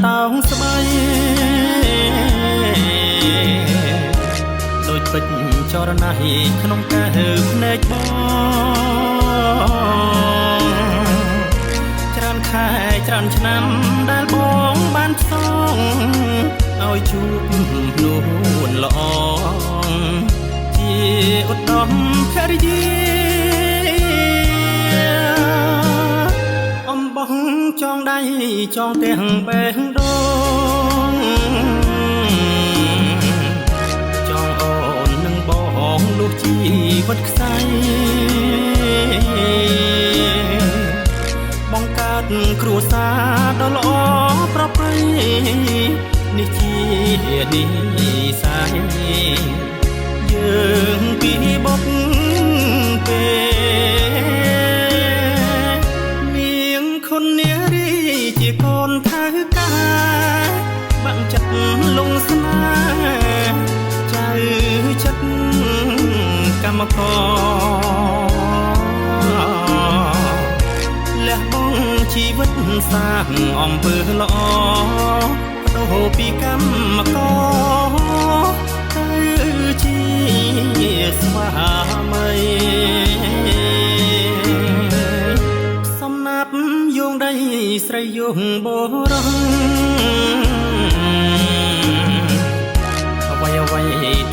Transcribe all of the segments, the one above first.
តោងស្បៃដូចពេជ្រចរណៃក្នុងកែវភ្នែកបងច្រើនខែច្រើនឆ្នាំដែលបងបានផ្សងឲ្យជួបនួនល្អជាឧត្តមភរិយាអំបងចងដៃចងទាំងបេះដូងចងអូននឹងបងលុះជីវិតខ្សែបងកើតគ្រួសារដ៏ល្អប្រពៃនេះជានិស័យយើងពីបុកពេលនាងខុននារីជាកូនថៅកាបាក់ចិត្តលងស្នេហ៍ចៅចិត្តកម្មករលះបង់ជីវិតសាងអំពើល្អបដូរពីកម្មករទៅជាស្វាមីសំណាប់យោងដីស្រីយោងបរោះអ្វី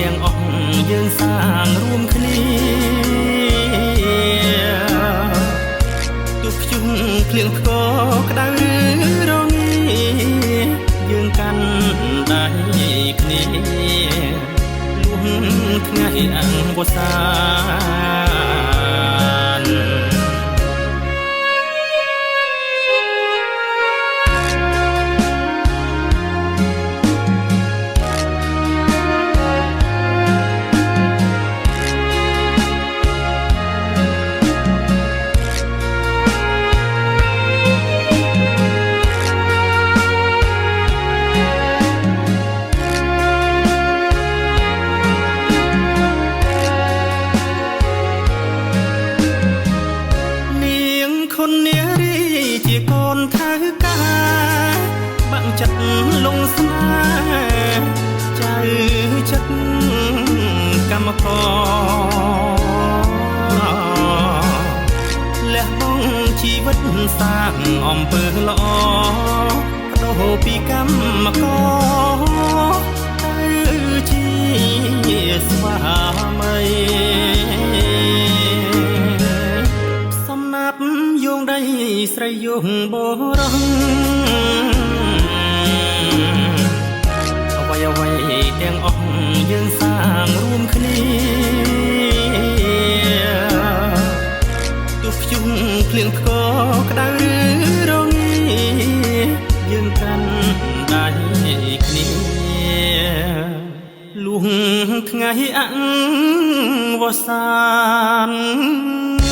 ទាំងអស់យើងសាងរួមគ្នាទុកខ្ជុំគ្លៀងផ្គរក្តៅរងាយើងកាន់ដៃគ្នាលួងថ្ងៃអង្គវសានខុននារីជាកូនថៅកាបាក់ចិត្តលងស្នេហ៍ចៅចិត្តកម្មករលះបង់ជីវិតសាងអំពើល្អបដូរពីកម្មករទៅជាស្វាមីយោងដីស្រីយោងបរោះអ្វីទាំងអស់យើងសាងរួមគ្នាទុកខ្ជុំគ្លៀងផ្គរក្តៅរងាយើងកាន់ដៃគ្នាលួងថ្ងៃអង្គវស្សាន